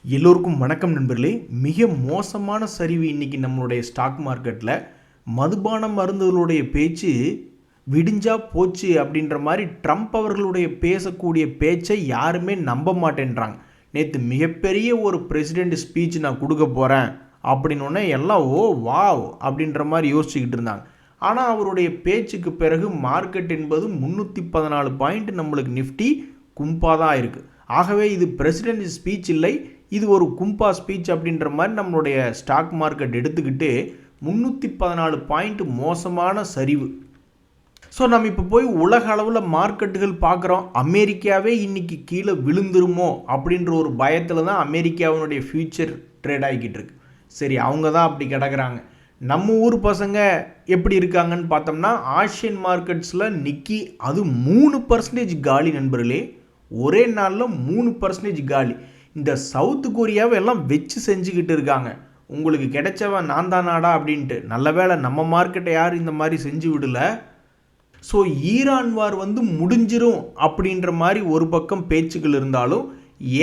எல்லோருக்கும் வணக்கம் நண்பர்களே. மிக மோசமான சரிவு இன்றைக்கி நம்மளுடைய ஸ்டாக் மார்க்கெட்டில். மதுபான மருந்துகளுடைய பேச்சு விடிஞ்சா போச்சு அப்படின்ற மாதிரி ட்ரம்ப் அவர்களுடைய பேசக்கூடிய பேச்சை யாருமே நம்ப மாட்டேன்றாங்க. நேற்று மிகப்பெரிய ஒரு பிரசிடெண்ட் ஸ்பீச் நான் கொடுக்க போகிறேன் அப்படின்னோடனே எல்லாம் ஓ வாவ் அப்படின்ற மாதிரி யோசிச்சுக்கிட்டு இருந்தாங்க. ஆனால் அவருடைய பேச்சுக்கு பிறகு மார்க்கெட் என்பது 314 பாயிண்ட் நம்மளுக்கு நிஃப்டி கும்பாக தான் இருக்குது. ஆகவே இது பிரசிடெண்ட் ஸ்பீச் இல்லை, இது ஒரு கும்பா ஸ்பீச் அப்படின்ற மாதிரி நம்மளுடைய ஸ்டாக் மார்க்கெட் எடுத்துக்கிட்டு 314 பாயிண்ட் மோசமான சரிவு. ஸோ நம்ம இப்போ போய் உலக அளவில் மார்க்கெட்டுகள் பார்க்குறோம். அமெரிக்காவே இன்றைக்கி கீழே விழுந்துருமோ அப்படின்ற ஒரு பயத்தில் தான் அமெரிக்காவினுடைய ஃபியூச்சர் ட்ரேட் ஆகிக்கிட்டு இருக்கு. சரி, அவங்க தான் அப்படி கிடக்கிறாங்க. நம்ம ஊர் பசங்க எப்படி இருக்காங்கன்னு பார்த்தோம்னா ஆசியன் மார்க்கெட்ஸில் நிக்கி அது 3% காலி நண்பர்களே. ஒரே நாளில் 3% காலி. இந்த சவுத் கொரியாவை எல்லாம் வச்சு செஞ்சுக்கிட்டு இருக்காங்க. உங்களுக்கு கிடைச்சவன் நான் தான் நாடா அப்படின்ட்டு. நல்ல வேளை நம்ம மார்க்கெட்டை யாரும் இந்த மாதிரி செஞ்சு விடல. ஸோ ஈரான் வார் முடிஞ்சிரும் அப்படின்ற மாதிரி ஒரு பக்கம் பேச்சுக்கள் இருந்தாலும்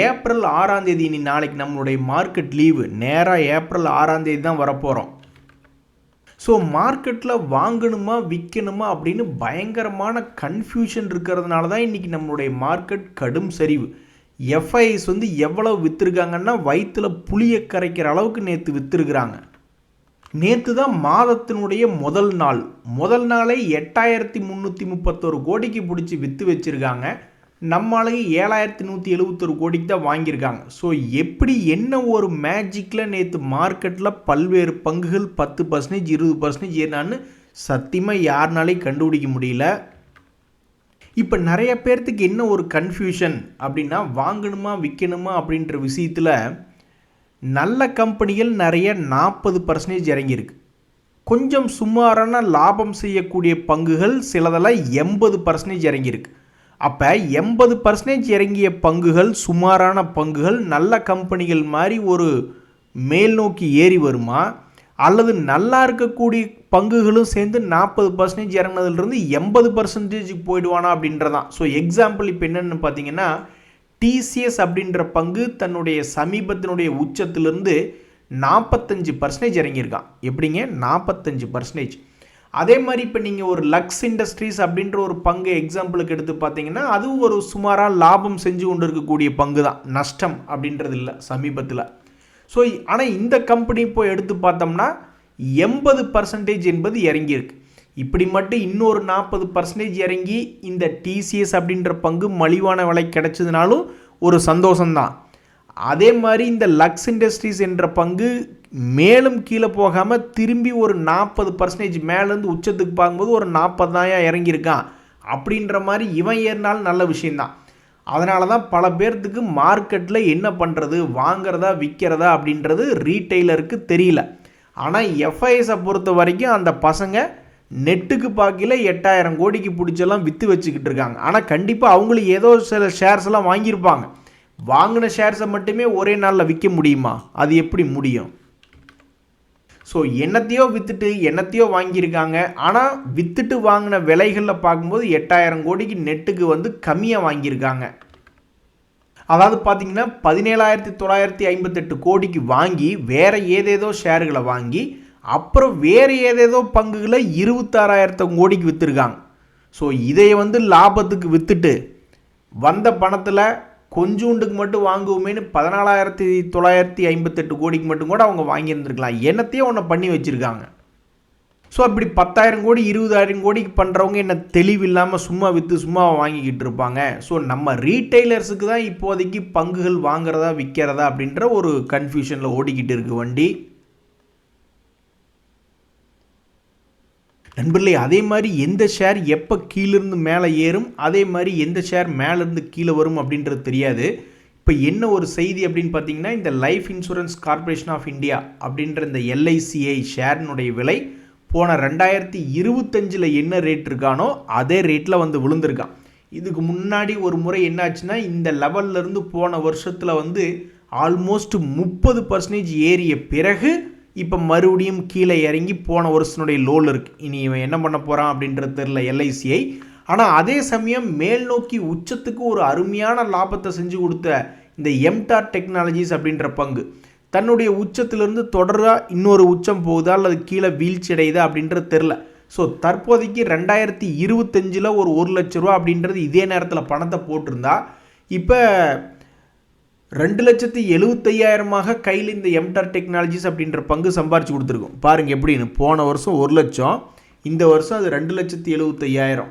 ஏப்ரல் 6ஆம் தேதி, இனி நாளைக்கு நம்மளுடைய மார்க்கெட் லீவு, நேராக ஏப்ரல் 6ஆம் தேதி தான் வரப்போகிறோம். ஸோ மார்க்கெட்டில் வாங்கணுமா விற்கணுமா அப்படின்னு பயங்கரமான கன்ஃபியூஷன் இருக்கிறதுனால தான் இன்றைக்கி நம்மளுடைய மார்க்கெட் கடும் சரிவு. எஃப்ஐஎஸ் எவ்வளவு விற்றுருக்காங்கன்னா வயிற்றில் புளியை கரைக்கிற அளவுக்கு நேற்று விற்றுருக்குறாங்க. நேற்று தான் மாதத்தினுடைய முதல் நாளே 8331 கோடிக்கு பிடிச்சி விற்று வச்சுருக்காங்க. நம்மளுக்கு 7171 கோடிக்கு தான் வாங்கியிருக்காங்க. ஸோ எப்படி என்ன ஒரு மேஜிக்கில் நேற்று மார்க்கெட்டில் பல்வேறு பங்குகள் 10% 20% ஏன்னான்னு சத்தியமாக யாருனாலையும் கண்டுபிடிக்க முடியல. இப்போ நிறைய பேர்த்துக்கு என்ன ஒரு கன்ஃபியூஷன் அப்படின்னா வாங்கணுமா விற்கணுமா அப்படின்ற விஷயத்தில் நல்ல கம்பெனிகள் நிறைய 40% இறங்கியிருக்கு. கொஞ்சம் சுமாரான லாபம் செய்யக்கூடிய பங்குகள் சிலதெல்லாம் 80% இறங்கியிருக்கு. அப்போ 80% இறங்கிய பங்குகள், சுமாரான பங்குகள், நல்ல கம்பெனிகள் மாதிரி ஒரு மேல் நோக்கி ஏறி வருமா, அல்லது நல்லா இருக்கக்கூடிய பங்குகளும் சேர்ந்து 40% இறங்கினதுலேருந்து 80% போயிடுவானா அப்படின்றதான். ஸோ எக்ஸாம்பிள் இப்போ என்னென்னு பார்த்தீங்கன்னா டிசிஎஸ் அப்படின்ற பங்கு தன்னுடைய சமீபத்தினுடைய உச்சத்திலிருந்து 45% இறங்கியிருக்கான். எப்படிங்க 45%? அதே மாதிரி இப்போ நீங்கள் ஒரு லக்ஸ் இண்டஸ்ட்ரீஸ் அப்படின்ற ஒரு பங்கு எக்ஸாம்பிளுக்கு எடுத்து பார்த்தீங்கன்னா அதுவும் ஒரு சுமாராக லாபம் செஞ்சு கொண்டு இருக்கக்கூடிய பங்கு தான், நஷ்டம் அப்படின்றது இல்லை சமீபத்தில். ஸோ ஆனால் இந்த கம்பெனி இப்போ எடுத்து பார்த்தோம்னா 80% என்பது இறங்கியிருக்கு. இப்படி மட்டும் இன்னொரு 40% இறங்கி இந்த டிசிஎஸ் அப்படின்ற பங்கு மலிவான விலை கிடைச்சதுனாலும் ஒரு சந்தோஷம்தான். அதே மாதிரி இந்த லக்ஸ் இண்டஸ்ட்ரீஸ் என்ற பங்கு மேலும் கீழே போகாமல் திரும்பி ஒரு 40% மேலேருந்து உச்சத்துக்கு பார்க்கும்போது ஒரு 40,000 இறங்கியிருக்கான் அப்படின்ற மாதிரி இவன் ஏறினாலும் நல்ல விஷயந்தான். அதனால தான் பல பேர்த்துக்கு மார்க்கெட்டில் என்ன பண்ணுறது, வாங்கிறதா விற்கிறதா அப்படின்றது ரீட்டெய்லருக்கு தெரியல. ஆனால் எஃப்ஐஎஸை பொறுத்த வரைக்கும் அந்த பசங்க நெட்டுக்கு பார்க்கல 8000 கோடிக்கு பிடிச்செல்லாம் விற்று வச்சுக்கிட்டு இருக்காங்க. ஆனால் கண்டிப்பாக அவங்களும் ஏதோ சில ஷேர்ஸ் எல்லாம் வாங்கியிருப்பாங்க. வாங்கின ஷேர்ஸை மட்டுமே ஒரே நாளில் விற்க முடியுமா? அது எப்படி முடியும்? ஸோ என்னத்தையோ விற்றுட்டு என்னத்தையோ வாங்கியிருக்காங்க. ஆனால் விற்றுட்டு வாங்கின விலைகளில் பார்க்கும்போது 8000 கோடிக்கு நெட்டுக்கு கம்மியாக வாங்கியிருக்காங்க. அதாவது பார்த்தீங்கன்னா 17,958 கோடிக்கு வாங்கி வேறு ஏதேதோ ஷேர்களை வாங்கி அப்புறம் வேறு ஏதேதோ பங்குகளை 26,000 கோடிக்கு விற்றுருக்காங்க. ஸோ இதை லாபத்துக்கு விற்றுட்டு வந்த பணத்தில் கொஞ்சோண்டுக்கு மட்டும் வாங்குவோமேனு 14,958 கோடிக்கு மட்டும் கூட அவங்க வாங்கியிருந்துருக்கலாம். என்னத்தையும் ஒன்று பண்ணி வச்சுருக்காங்க. ஸோ அப்படி 10,000 கோடி 20,000 கோடிக்கு பண்ணுறவங்க என்ன தெளிவில்லாமல் சும்மா விற்று சும்மா வாங்கிக்கிட்டு இருப்பாங்க. ஸோ நம்ம ரீட்டெய்லர்ஸுக்கு தான் இப்போதைக்கு பங்குகள் வாங்குறதா விற்கிறதா அப்படின்ற ஒரு கன்ஃபியூஷனில் ஓடிக்கிட்டு இருக்கு வண்டி. நண்பர்களே, அதே மாதிரி எந்த ஷேர் எப்போ கீழிருந்து மேலே ஏறும், அதே மாதிரி எந்த ஷேர் மேலேருந்து கீழே வரும் அப்படின்றது தெரியாது. இப்போ என்ன ஒரு செய்தி அப்படின்னு பார்த்தீங்கன்னா இந்த life insurance corporation of India அப்படின்ற இந்த LICI ஷேரினுடைய விலை போன 2025 என்ன ரேட் இருக்கானோ அதே ரேட்டில் விழுந்திருக்கான். இதுக்கு முன்னாடி ஒரு முறை என்னாச்சுன்னா இந்த லெவல்லேருந்து போன வருஷத்தில் ஆல்மோஸ்ட் 30% ஏறிய பிறகு இப்போ மறுபடியும் கீழே இறங்கி போன வருஷனுடைய லோல் இருக்குது. இனி இவன் என்ன பண்ண போகிறான் அப்படின்றது தெரியல LICI. ஆனால் அதே சமயம் மேல் நோக்கி உச்சத்துக்கு ஒரு அருமையான லாபத்தை செஞ்சு கொடுத்த இந்த எம்டார் டெக்னாலஜிஸ் அப்படின்ற பங்கு தன்னுடைய உச்சத்திலிருந்து தொடராக இன்னொரு உச்சம் போகுதா அல்லது கீழே வீழ்ச்சி அடையுதா அப்படின்றது தெரில. ஸோ தற்போதைக்கு 2025 ஒரு 1,00,000 ரூபா அப்படின்றது இதே நேரத்தில் பணத்தை போட்டிருந்தா இப்போ 2,75,000 கையில் இந்த எம்டார் டெக்னாலஜிஸ் அப்படின்ற பங்கு சம்பாரிச்சு கொடுத்துருக்கும். பாருங்கள் எப்படின்னு, போன வருஷம் 1,00,000, இந்த வருஷம் அது 2,75,000.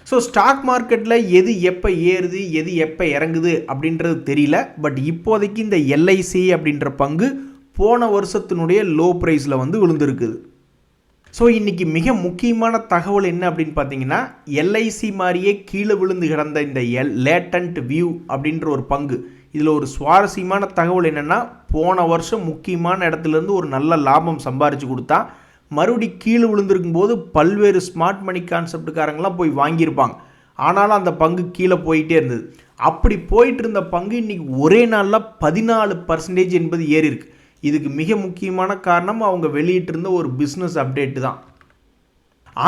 ஸோ ஸ்டாக் மார்க்கெட்டில் எது எப்போ ஏறுது எது எப்போ இறங்குது அப்படின்றது தெரியல. பட் இப்போதைக்கு இந்த எல்ஐசி அப்படின்ற பங்கு போன வருஷத்தினுடைய லோ ப்ரைஸில் வந்து விழுந்திருக்குது. ஸோ இன்றைக்கி மிக முக்கியமான தகவல் என்ன அப்படின்னு பார்த்தீங்கன்னா, எல்ஐசி மாதிரியே கீழே விழுந்து கிடந்த இந்த லேட்டன்ட் வியூ அப்படின்ற ஒரு பங்கு, இதில் ஒரு சுவாரஸ்யமான தகவல் என்னென்னா, போன வருஷம் முக்கியமான இடத்துலேருந்து ஒரு நல்ல லாபம் சம்பாரித்து கொடுத்தா மறுபடி கீழே விழுந்திருக்கும் போது பல்வேறு ஸ்மார்ட் மணி கான்செப்டுக்காரங்களாம் போய் வாங்கியிருப்பாங்க. ஆனாலும் அந்த பங்கு கீழே போயிட்டே இருந்தது. அப்படி போயிட்டு இருந்த பங்கு இன்றைக்கி ஒரே நாளில் 14% என்பது ஏறி இருக்கு. இதுக்கு மிக முக்கியமான காரணம் அவங்க வெளியிட்டிருந்த ஒரு பிஸ்னஸ் அப்டேட்டு தான்.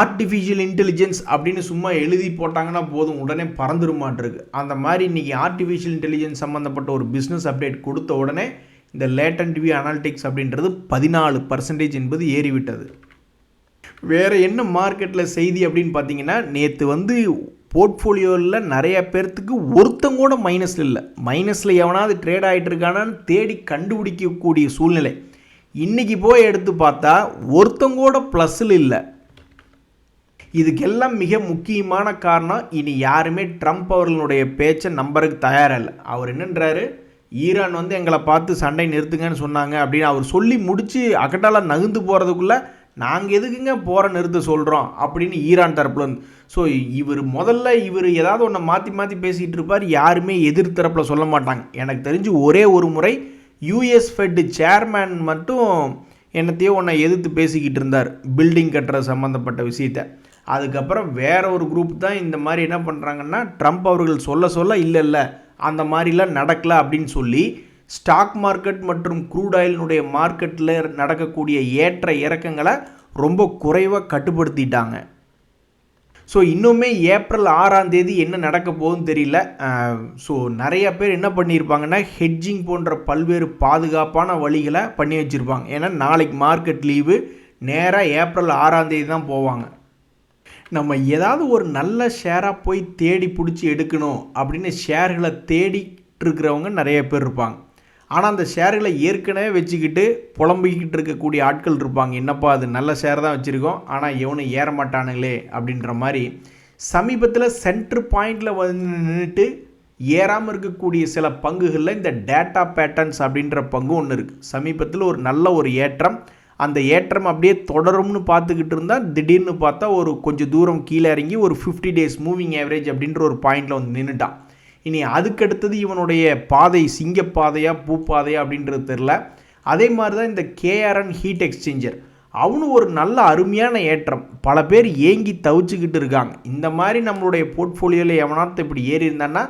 ஆர்டிஃபிஷியல் இன்டெலிஜென்ஸ் அப்படின்னு சும்மா எழுதி போட்டாங்கன்னா போதும், உடனே பறந்துருமாட்டிருக்கு. அந்த மாதிரி இன்றைக்கி ஆர்டிஃபிஷியல் இன்டெலிஜென்ஸ் சம்மந்தப்பட்ட ஒரு பிஸ்னஸ் அப்டேட் கொடுத்த உடனே இந்த லேட்டன்ட் வியூ அனாலிட்டிக்ஸ் அப்படின்றது 14% என்பது ஏறிவிட்டது. வேறு என்ன மார்க்கெட்டில் செய்தி அப்படின்னு பார்த்தீங்கன்னா, நேற்று வந்து போர்ட்ஃபோலியோவில் நிறைய பேர்த்துக்கு ஒருத்தங்கூட மைனஸில் இல்லை. மைனஸில் எவனாவது ட்ரேட் ஆகிட்டு இருக்கானான்னு தேடி கண்டுபிடிக்கக்கூடிய சூழ்நிலை. இன்றைக்கி போய் எடுத்து பார்த்தா ஒருத்தங்கூட ப்ளஸில் இல்லை. இதுக்கெல்லாம் மிக முக்கியமான காரணம், இனி யாருமே ட்ரம்ப் அவர்களுடைய பேச்சை நம்பருக்கு தயாராக இல்லை. அவர் என்னன்றாரு, ஈரான் வந்து எங்களை பார்த்து சண்டை நிறுத்துங்கன்னு சொன்னாங்க அப்படின்னு அவர் சொல்லி முடித்து அக்கட்டால நகுந்து போகிறதுக்குள்ளே நாங்கள் எதுக்குங்க போகிற நிறுத்த சொல்கிறோம் அப்படின்னு ஈரான் தரப்புல இருந்து. ஸோ இவர் ஏதாவது ஒன்று மாற்றி மாற்றி பேசிகிட்டு இருப்பார், யாருமே எதிர்த்தரப்பில் சொல்ல மாட்டாங்க. எனக்கு தெரிஞ்சு ஒரே ஒரு முறை யூஎஸ் ஃபெட் சேர்மேன் மட்டும் என்னத்தையோ ஒன்றை எதிர்த்து பேசிக்கிட்டு இருந்தார், பில்டிங் கட்டுற சம்மந்தப்பட்ட விஷயத்தை. அதுக்கப்புறம் வேற ஒரு குரூப் தான் இந்த மாதிரி என்ன பண்ணுறாங்கன்னா, ட்ரம்ப் அவர்கள் சொல்ல இல்லை அந்த மாதிரிலாம் நடக்கலை அப்படின்னு சொல்லி ஸ்டாக் மார்க்கெட் மற்றும் க்ரூட் ஆயிலினுடைய மார்க்கெட்டில் நடக்கக்கூடிய ஏற்ற இறக்கங்களை ரொம்ப குறைவாக கட்டுப்படுத்திட்டாங்க. ஸோ இன்னுமே ஏப்ரல் 6 என்ன நடக்க போகுதுன்னு தெரியல. ஸோ நிறைய பேர் என்ன பண்ணியிருப்பாங்கன்னா, ஹெட்ஜிங் போன்ற பல்வேறு பாதுகாப்பான வழிகளை பண்ணி வச்சுருப்பாங்க. ஏன்னா நாளைக்கு மார்க்கெட் லீவு, நேராக ஏப்ரல் 6 தான் போவாங்க. நம்ம ஏதாவது ஒரு நல்ல ஷேராக போய் தேடி பிடிச்சி எடுக்கணும் அப்படின்னு ஷேர்களை தேடிட்டு இருக்கிறவங்க நிறைய பேர் இருப்பாங்க. ஆனால் அந்த ஷேர்களை ஏற்கனவே வச்சுக்கிட்டு புலம்பிக்கிட்டு இருக்கக்கூடிய ஆட்கள் இருப்பாங்க. என்னப்பா அது நல்ல ஷேர் தான் வச்சுருக்கோம், ஆனால் எவனும் ஏற மாட்டானுங்களே அப்படின்ற மாதிரி. சமீபத்தில் சென்ட்ரு பாயிண்டில் வந்து நின்றுட்டு ஏறாமல் இருக்கக்கூடிய சில பங்குகளில் இந்த டேட்டா பேட்டர்ன்ஸ் அப்படின்ற பங்கு ஒன்று இருக்குது. சமீபத்தில் ஒரு நல்ல ஒரு ஏற்றம், அந்த ஏற்றம் அப்படியே தொடரும்னு பார்த்துக்கிட்டு இருந்தால் திடீர்னு பார்த்தா ஒரு கொஞ்சம் தூரம் கீழே இறங்கி ஒரு 50 days மூவிங் ஆவரேஜ் அப்படின்ற ஒரு பாயிண்டில் வந்து நின்றுட்டான். இனி அதுக்கடுத்தது இவனுடைய பாதை சிங்கப்பாதையா பூப்பாதையா அப்படின்றது தெரில. அதே மாதிரி தான் இந்த கேஆர்என் ஹீட் எக்ஸ்சேஞ்சர், அவனு ஒரு நல்ல அருமையான ஏற்றம். பல பேர் ஏங்கி தவிச்சுக்கிட்டு இருக்காங்க. இந்த மாதிரி நம்மளுடைய போர்ட்ஃபோலியோவில் எவனாவது இப்படி ஏறி இருந்தான்னா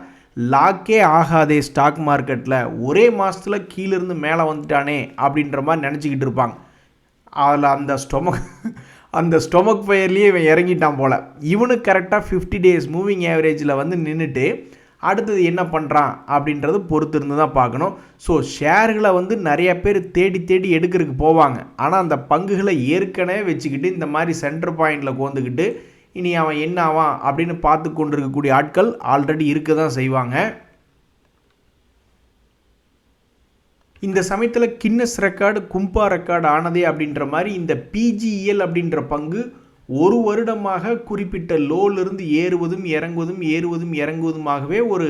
லாக்கே ஆகாதே ஸ்டாக் மார்க்கெட்டில், ஒரே மாதத்தில் கீழிருந்து மேலே வந்துட்டானே அப்படின்ற மாதிரி நினச்சிக்கிட்டு இருப்பாங்க. அதில் அந்த ஸ்டொமக் ஃபயர்லேயே இவன் இறங்கிட்டான் போல். இவனுக்கு கரெக்டாக 50 days மூவிங் ஆவரேஜில் வந்து நின்றுட்டு அடுத்தது என்ன பண்ணுறான் அப்படின்றது பொறுத்து இருந்து தான் பார்க்கணும். ஸோ ஷேர்களை வந்து நிறைய பேர் தேடி எடுக்கிறதுக்கு போவாங்க. ஆனால் அந்த பங்குகளை ஏற்கனவே வச்சுக்கிட்டு இந்த மாதிரி சென்டர் பாயிண்டில் கோந்துக்கிட்டு இனி அவன் என்ன ஆவான் அப்படின்னு பார்த்து கொண்டு இருக்கக்கூடிய ஆட்கள் ஆல்ரெடி இருக்க தான் செய்வாங்க. இந்த சமயத்தில் கின்னஸ் ரெக்கார்டு கும்பா ரெக்கார்டு ஆனதே அப்படின்ற மாதிரி இந்த பிஜிஎல் அப்படின்ற பங்கு ஒரு வருடமாக குறிப்பிட்ட லோலிருந்து ஏறுவதும் இறங்குவதுமாகவே ஒரு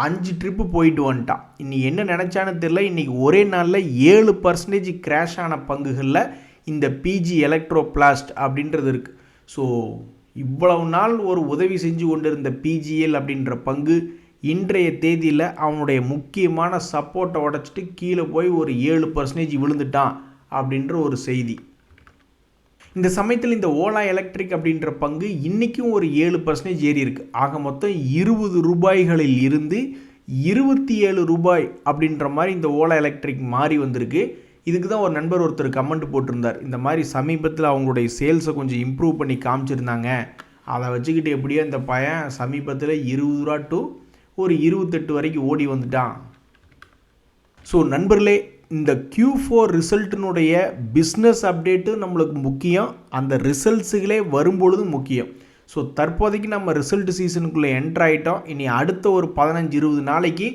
5 ட்ரிப்பு போயிட்டு வந்துட்டான். இன்னி என்ன நினச்சான்னு தெரியல. இன்றைக்கி ஒரே நாளில் 7% கிராஷ் ஆன பங்குகளில் இந்த பிஜி எலக்ட்ரோ பிளாஸ்ட் அப்படின்றது இருக்குது. ஸோ இவ்வளவு நாள் ஒரு உதவி செஞ்சு கொண்டிருந்த பிஜிஎல் அப்படின்ற பங்கு இன்றைய தேதியில் அவனுடைய முக்கியமான சப்போர்ட்டை உடச்சிட்டு கீழே போய் ஒரு 7% விழுந்துட்டான் அப்படின்ற ஒரு செய்தி. இந்த சமயத்தில் இந்த ஓலா எலக்ட்ரிக் அப்படின்ற பங்கு இன்றைக்கும் ஒரு 7% ஏறி இருக்குது. ஆக மொத்தம் 20 ரூபாய்களில் இருந்து 27 ரூபாய் அப்படின்ற மாதிரி இந்த ஓலா எலக்ட்ரிக் மாறி வந்திருக்கு. இதுக்கு தான் ஒரு நண்பர் ஒருத்தர் கமெண்ட் போட்டிருந்தார், இந்த மாதிரி சமீபத்தில் அவங்களுடைய சேல்ஸை கொஞ்சம் இம்ப்ரூவ் பண்ணி காமிச்சிருந்தாங்க, அதை வச்சுக்கிட்டு எப்படியோ இந்த பையன் சமீபத்தில் 20 ரூபா டு ஒரு 28 வரைக்கும் ஓடி வந்துட்டான். ஸோ நண்பர்களே, இந்த Q4 ரிசல்ட்டினுடைய பிஸ்னஸ் அப்டேட்டு நம்மளுக்கு முக்கியம், அந்த ரிசல்ட்ஸுகளே வரும்பொழுது முக்கியம். ஸோ தற்போதைக்கு நம்ம ரிசல்ட் சீசனுக்குள்ளே என்ட்ரு ஆகிட்டோம். இனி அடுத்த ஒரு 15-20 நாளைக்கு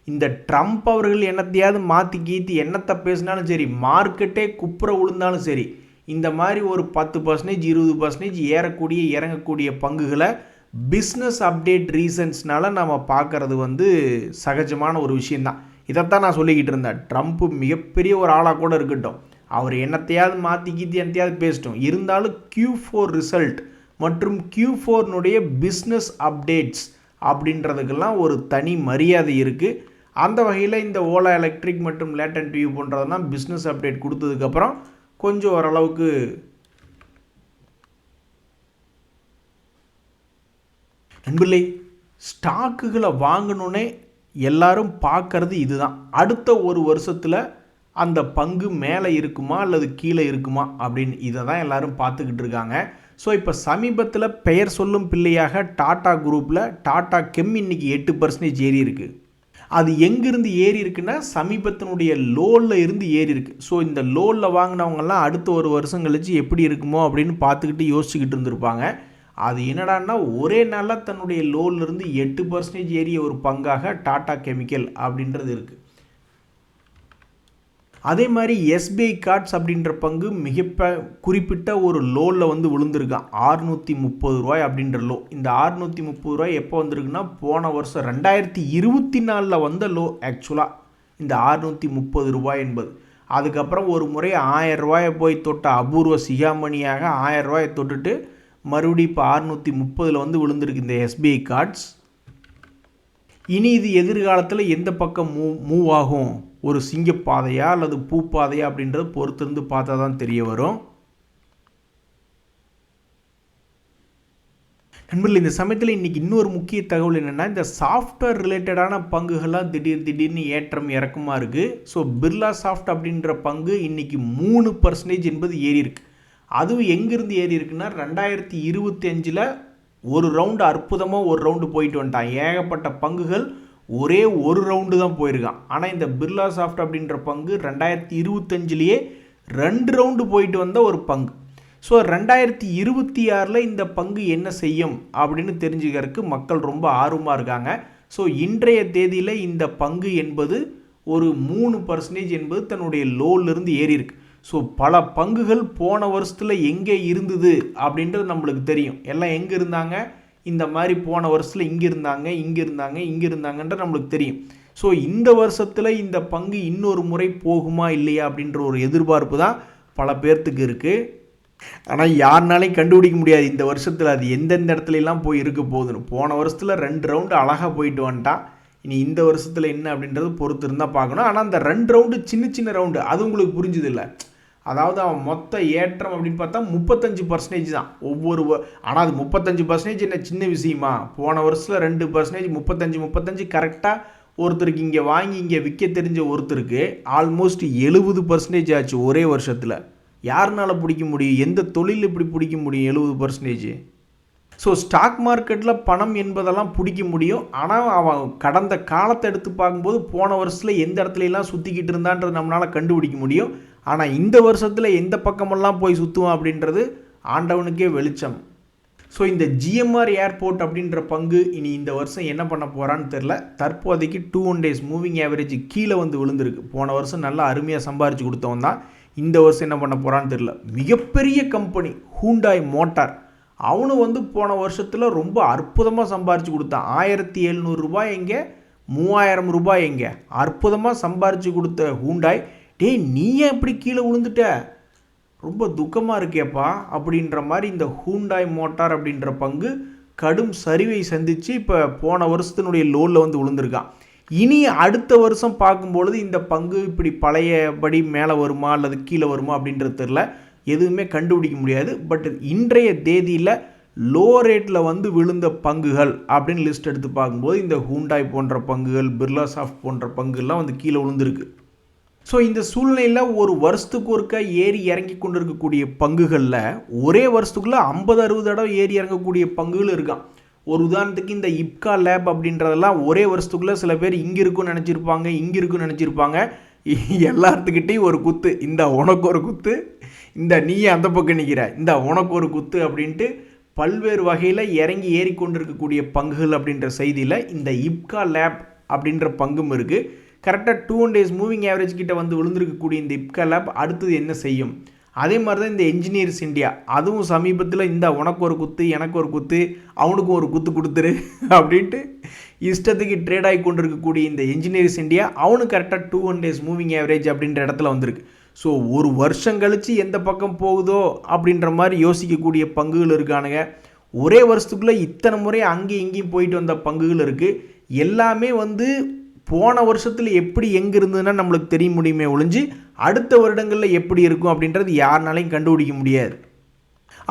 இந்த ட்ரம்ப் அவர்கள் என்னத்தையாவது மாற்றி கீத்தி என்னத்தை பேசினாலும் சரி, மார்க்கெட்டே குப்புற விழுந்தாலும் சரி, இந்த மாதிரி ஒரு 10% 20% ஏறக்கூடிய இறங்கக்கூடிய பங்குகளை பிஸ்னஸ் அப்டேட் ரீசன்ஸ்னால நம்ம பார்க்குறது வந்து சகஜமான ஒரு விஷயந்தான். இதைத்தான் நான் சொல்லிக்கிட்டு இருந்தேன். ட்ரம்ப் மிகப்பெரிய ஒரு ஆளாக கூட இருக்கட்டும், அவர் என்னத்தையாவது மாற்றி கீத்தி என்னத்தையாவது பேசிட்டோம், இருந்தாலும் Q4 ரிசல்ட் மற்றும் Q4னுடைய பிஸ்னஸ் அப்டேட்ஸ் அப்படின்றதுக்கெல்லாம் ஒரு தனி மரியாதை இருக்குது. அந்த வகையில் இந்த ஓலா எலக்ட்ரிக் மற்றும் லேட்டன் டிவி போன்றதெல்லாம் பிஸ்னஸ் அப்டேட் கொடுத்ததுக்கப்புறம் கொஞ்சம் ஓரளவுக்கு நண்பர்களே, ஸ்டாக்குகளை வாங்கணுன்னே எல்லாரும் பார்க்கறது இதுதான். அடுத்த ஒரு வருஷத்தில் அந்த பங்கு மேலே இருக்குமா அல்லது கீழே இருக்குமா அப்படின்னு இதை தான் எல்லோரும் பார்த்துக்கிட்டு இருக்காங்க. ஸோ இப்போ சமீபத்தில் பெயர் சொல்லும் பிள்ளையாக டாடா குரூப்பில் டாடா கெம் இன்றைக்கி 8% ஏறி இருக்குது. அது எங்கேருந்து ஏறி இருக்குன்னா சமீபத்தினுடைய லோவில் இருந்து ஏறி இருக்குது. ஸோ இந்த லோவில் வாங்கினவங்கெல்லாம் அடுத்த ஒரு வருஷம் கழிச்சு எப்படி இருக்குமோ அப்படின்னு பார்த்துக்கிட்டு யோசிச்சுக்கிட்டு இருந்திருப்பாங்க. அது என்னடான்னா ஒரே நாளில் தன்னுடைய லோன்லேருந்து 8% ஏறிய ஒரு பங்காக டாடா கெமிக்கல் அப்படின்றது இருக்குது. அதே மாதிரி SBI கார்ட்ஸ் அப்படின்ற பங்கு குறிப்பிட்ட ஒரு லோவில் வந்து விழுந்திருக்கான். 630 ரூபாய் அப்படின்ற லோ. இந்த 630 ரூபாய் எப்போ வந்திருக்குன்னா போன வருஷம் 2024 வந்த லோ ஆக்சுவலாக இந்த 630 ரூபாய் என்பது. அதுக்கப்புறம் ஒரு முறை 1000 ரூபாயை போய் தொட்ட அபூர்வ சிகாமணியாக 1000 ரூபாயை தொட்டுட்டு மறுபடியும் இப்போ 630 வந்து விழுந்திருக்கு இந்த SBI கார்ட்ஸ். இனி இது எதிர்காலத்தில் எந்த பக்கம் மூவ் ஆகும், ஒரு சிங்கப்பாதையா அல்லது பூப்பாதையா அப்படின்றத பொறுத்திருந்து பார்த்தா தான் தெரிய வரும். நண்பர்கள், இந்த சமயத்தில் இன்றைக்கி இன்னொரு முக்கிய தகவல் என்னென்னா, இந்த சாஃப்ட்வேர் ரிலேட்டடான பங்குகள்லாம் திடீர்னு ஏற்றம் இறக்கமாக இருக்குது. ஸோ பிர்லா சாஃப்ட் அப்படின்ற பங்கு இன்றைக்கி 3% என்பது ஏறி இருக்குது. அதுவும் எங்கேருந்து ஏறி இருக்குன்னா 2025 ஒரு ரவுண்டு அற்புதமாக ஒரு ரவுண்டு போயிட்டு வந்துட்டான். ஏகப்பட்ட பங்குகள் ஒரே ஒரு ரவுண்டு தான் போயிருக்கான். ஆனால் இந்த பிர்லா சாஃப்ட் அப்படின்ற பங்கு 2025 2 ரவுண்டு போயிட்டு வந்த ஒரு பங்கு. ஸோ 2026 இந்த பங்கு என்ன செய்யும் அப்படின்னு தெரிஞ்சுக்கிறதுக்கு மக்கள் ரொம்ப ஆர்வமாக இருக்காங்க. ஸோ இன்றைய தேதியில் இந்த பங்கு என்பது ஒரு 3% என்பது தன்னுடைய லோலிருந்து ஏறி இருக்கு. ஸோ பல பங்குகள் போன வருஷத்தில் எங்கே இருந்தது அப்படின்றது நம்மளுக்கு தெரியும். எல்லாம் எங்கே இருந்தாங்க, இந்த மாதிரி போன வருஷத்தில் இங்கே இருந்தாங்கன்ற நம்மளுக்கு தெரியும். ஸோ இந்த வருஷத்தில் இந்த பங்கு இன்னொரு முறை போகுமா இல்லையா அப்படின்ற ஒரு எதிர்பார்ப்பு தான் பல பேர்த்துக்கு இருக்குது. ஆனால் யாருனாலையும் கண்டுபிடிக்க முடியாது இந்த வருஷத்தில் அது எந்தெந்த இடத்துலலாம் போய் இருக்க போகுதுன்னு. போன வருஷத்தில் 2 ரவுண்டு அழகாக போயிட்டு வந்துட்டான். இனி இந்த வருஷத்தில் என்ன அப்படின்றது பொறுத்து இருந்தால் பார்க்கணும். ஆனால் அந்த 2 ரவுண்டு சின்ன ரவுண்டு, அது உங்களுக்கு புரிஞ்சுது இல்லை. அதாவது அவன் மொத்த ஏற்றம் அப்படின்னு பார்த்தா 35% தான் ஒவ்வொரு. ஆனால் அது 35% என்ன சின்ன விஷயமா? போன வருஷத்தில் 2% 35 கரெக்டாக ஒருத்தருக்கு இங்கே வாங்கி இங்கே விற்க தெரிஞ்ச ஒருத்தருக்கு ஆல்மோஸ்ட் 70% ஆச்சு ஒரே வருஷத்தில். யாருனால பிடிக்க முடியும்? எந்த தொழில் இப்படி பிடிக்க முடியும் 70%? ஸோ ஸ்டாக் மார்க்கெட்டில் பணம் என்பதெல்லாம் பிடிக்க முடியும். ஆனால் அவன் கடந்த காலத்தை எடுத்து பார்க்கும்போது போன வருஷத்தில் எந்த இடத்துலலாம் சுற்றிக்கிட்டு இருந்தான்றது நம்மளால் கண்டுபிடிக்க முடியும். ஆனால் இந்த வருஷத்தில் எந்த பக்கமெல்லாம் போய் சுற்றுவான் அப்படின்றது ஆண்டவனுக்கே வெளிச்சம். ஸோ இந்த GMR ஏர்போர்ட் அப்படின்ற பங்கு இனி இந்த வருஷம் என்ன பண்ண போகிறான்னு தெரில. தற்போதைக்கு 2 days மூவிங் ஆவரேஜ் கீழே வந்து விழுந்திருக்கு. போன வருஷம் நல்லா அருமையாக சம்பாரித்து கொடுத்தவன் தான். இந்த வருஷம் என்ன பண்ண போகிறான்னு தெரில. மிகப்பெரிய கம்பெனி ஹூண்டாய் மோட்டார், அவனு வந்து போன வருஷத்தில் ரொம்ப அற்புதமாக சம்பாரித்து கொடுத்தான். 1700 ரூபாய் எங்கே, 3000 ரூபாய் எங்கே, அற்புதமாக சம்பாரித்து கொடுத்த ஹூண்டாய், டேய் நீ ஏன் இப்படி கீழே விழுந்துட்ட, ரொம்ப துக்கமாக இருக்கேப்பா அப்படின்ற மாதிரி இந்த ஹூண்டாய் மோட்டார் அப்படின்ற பங்கு கடும் சரிவை சந்தித்து இப்போ போன வருஷத்தினுடைய லோனில் வந்து விழுந்திருக்கான். இனி அடுத்த வருஷம் பார்க்கும்பொழுது இந்த பங்கு இப்படி பழையபடி மேலே வருமா அல்லது கீழே வருமா அப்படின்றது தெரில, எதுவுமே கண்டுபிடிக்க முடியாது. பட் இன்றைய தேதியில் லோ ரேட்டில் வந்து விழுந்த பங்குகள் அப்படின்னு லிஸ்ட் எடுத்து பார்க்கும்போது இந்த ஹூண்டாய் போன்ற பங்குகள், பிர்லா சாஃப்ட் போன்ற பங்குகள்லாம் வந்து கீழே விழுந்திருக்கு. ஸோ இந்த சூழ்நிலையில் ஒரு வருஷத்துக்கு ஒருக்கா ஏறி இறங்கி கொண்டு இருக்கக்கூடிய பங்குகளில் ஒரே வருஷத்துக்குள்ளே 50-60 தடவை ஏறி இறங்கக்கூடிய பங்குகள் இருக்கான். ஒரு உதாரணத்துக்கு இந்த இப்கா லேப் அப்படின்றதெல்லாம் ஒரே வருஷத்துக்குள்ளே சில பேர் இங்கே இருக்குன்னு நினச்சிருப்பாங்க, இங்கே இருக்குன்னு நினச்சிருப்பாங்க. எல்லாத்துக்கிட்டையும் ஒரு குத்து, இந்த உனக்கு ஒரு குத்து, இந்த நீயே அந்த பக்கம் நிற்கிற, இந்த உனக்கு ஒரு குத்து அப்படின்ட்டு பல்வேறு வகையில் இறங்கி ஏறிக்கொண்டிருக்கக்கூடிய பங்குகள் அப்படின்ற செய்தியில் இந்த இப்கா லேப் அப்படின்ற பங்கும் இருக்குது. கரெக்டாக 2 days மூவிங் ஆவரேஜ் கிட்ட வந்து விழுந்திருக்கக்கூடிய இந்த இப்கா லேப் அடுத்தது என்ன செய்யும்? அதே மாதிரி தான் இந்த என்ஜினியர்ஸ் இந்தியா, அதுவும் சமீபத்தில் இந்த உனக்கு ஒரு குத்து, எனக்கு ஒரு குத்து, அவனுக்கும் ஒரு குத்து கொடுத்துரு அப்படின்ட்டு இஷ்டத்துக்கு ட்ரேட் ஆகி கொண்டு இருக்கக்கூடிய இந்த என்ஜினியர்ஸ் இந்தியா அவனுக்கு கரெக்டாக 2 days மூவிங் ஆவரேஜ் அப்படின்ற இடத்துல வந்திருக்கு. ஸோ ஒரு வருஷம் கழித்து எந்த பக்கம் போகுதோ அப்படின்ற மாதிரி யோசிக்கக்கூடிய பங்குகள் இருக்கானுங்க. ஒரே வருஷத்துக்குள்ளே இத்தனை முறை அங்கேயும் இங்கேயும் போயிட்டு வந்த பங்குகள் இருக்குது. எல்லாமே வந்து போன வருஷத்தில் எப்படி எங்கே இருந்ததுன்னா நம்மளுக்கு தெரிய முடியுமே ஒழிஞ்சு அடுத்த வருடங்களில் எப்படி இருக்கும் அப்படின்றது யாருனாலையும் கண்டுபிடிக்க முடியாது.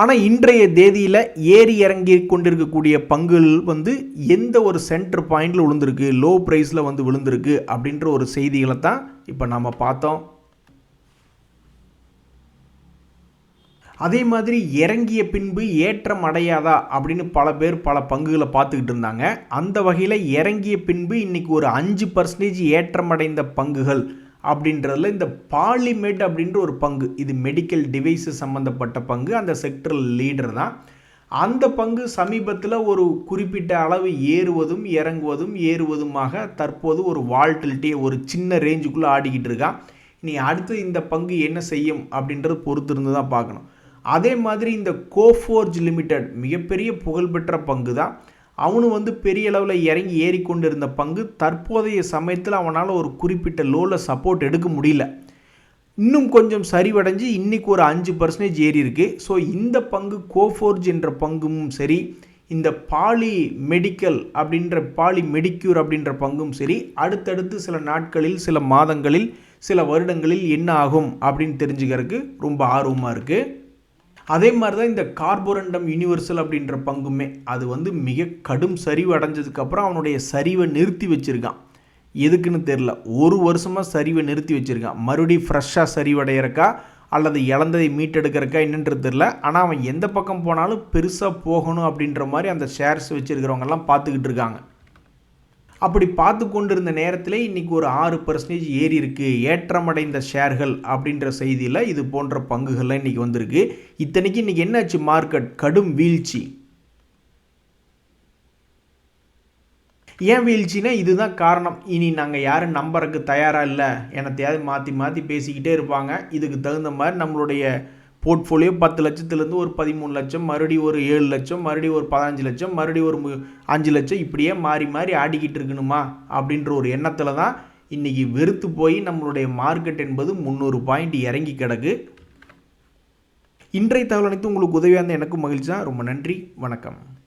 ஆனால் இன்றைய தேதியில் ஏறி இறங்கி கொண்டிருக்கக்கூடிய பங்குகள் வந்து எந்த ஒரு சென்டர் பாயிண்டில் விழுந்திருக்கு, லோ ப்ரைஸில் வந்து விழுந்திருக்கு அப்படின்ற ஒரு செய்திகளை தான் இப்போ நம்ம பார்த்தோம். அதே மாதிரி இறங்கிய பின்பு ஏற்றம் அடையாதா அப்படின்னு பல பேர் பல பங்குகளை பார்த்துக்கிட்டு இருந்தாங்க. அந்த வகையில் இறங்கிய பின்பு இன்றைக்கி ஒரு 5% ஏற்றம் அடைந்த பங்குகள் அப்படின்றதுல இந்த பாலிமெட் அப்படின்ற ஒரு பங்கு, இது மெடிக்கல் டிவைஸு சம்மந்தப்பட்ட பங்கு, அந்த செக்டரில் லீடர் தான். அந்த பங்கு சமீபத்தில் ஒரு குறிப்பிட்ட அளவு ஏறுவதும் இறங்குவதும் ஏறுவதுமாக தற்போது ஒரு வால்டிலிட்டியை ஒரு சின்ன ரேஞ்சுக்குள்ளே ஆடிக்கிட்டு இருக்கான். இனி அடுத்து இந்த பங்கு என்ன செய்யும் அப்படின்றது பொறுத்து இருந்து தான் பார்க்கணும். அதே மாதிரி இந்த கோஃபோர்ஜ் லிமிடெட் மிகப்பெரிய புகழ்பெற்ற பங்கு தான். அவனும் வந்து பெரிய அளவில் இறங்கி ஏறிக்கொண்டு இருந்த பங்கு. தற்போதைய சமயத்தில் அவனால் ஒரு குறிப்பிட்ட லோவில் சப்போர்ட் எடுக்க முடியல. இன்னும் கொஞ்சம் சரிவடைஞ்சு இன்றைக்கி ஒரு 5% ஏறி இருக்குது. ஸோ இந்த பங்கு கோஃபோர்ஜ் என்ற பங்கும் சரி, இந்த பாலி மெடிக்யூர் அப்படின்ற பங்கும் சரி, அடுத்தடுத்து சில நாட்களில், சில மாதங்களில், சில வருடங்களில் என்ன ஆகும் அப்படின்னு தெரிஞ்சுக்கிறதுக்கு ரொம்ப ஆர்வமாக இருக்குது. அதே மாதிரி தான் இந்த கார்போரண்டம் யூனிவர்சல் அப்படின்ற பங்குமே, அது வந்து மிக கடும் சரிவு அடைஞ்சதுக்கப்புறம் அவனுடைய சரிவை நிறுத்தி வச்சுருக்கான். எதுக்குன்னு தெரில, ஒரு வருஷமாக சரிவை நிறுத்தி வச்சுருக்கான். மறுபடியும் ஃப்ரெஷ்ஷாக சரிவடைகிறக்கா அல்லது இழந்ததை மீட்டெடுக்கிறக்கா என்னன்றது தெரில. ஆனால் அவன் எந்த பக்கம் போனாலும் பெருசாக போகணும் அப்படின்ற மாதிரி அந்த ஷேர்ஸ் வச்சுருக்கிறவங்கெல்லாம் பார்த்துக்கிட்டு இருக்காங்க. அப்படி பார்த்து கொண்டிருந்த நேரத்தில் இன்றைக்கி ஒரு 6% ஏறி இருக்குது ஏற்றமடைந்த ஷேர்கள் அப்படின்ற செய்தியில் இது போன்ற பங்குகள்லாம் இன்றைக்கி வந்திருக்கு. இத்தனைக்கு இன்றைக்கி என்னாச்சு, மார்க்கெட் கடும் வீழ்ச்சி. ஏன் வீழ்ச்சினா இதுதான் காரணம். இனி நாங்கள் யாரும் நம்புறதுக்கு தயாராக இல்லை, என்னத்தையாவது மாற்றி மாற்றி பேசிக்கிட்டே இருப்பாங்க. இதுக்கு தகுந்த மாதிரி நம்மளுடைய போர்ட்ஃபோலியோ 10 லட்சத்துலேருந்து ஒரு 13 லட்சம், மறுபடியும் ஒரு 7 லட்சம், மறுபடியும் ஒரு 15 லட்சம், மறுபடியும் ஒரு 5 லட்சம், இப்படியே மாறி மாறி ஆடிக்கிட்டு இருக்கணுமா அப்படின்ற ஒரு எண்ணத்தில் தான் இன்றைக்கி வெறுத்து போய் நம்மளுடைய மார்க்கெட் என்பது 300 பாயிண்ட் இறங்கி கிடக்கு. இன்றைய தகவல் அனைத்து உங்களுக்கு உதவியாக இருந்தால் எனக்கும் மகிழ்ச்சி தான். ரொம்ப நன்றி, வணக்கம்.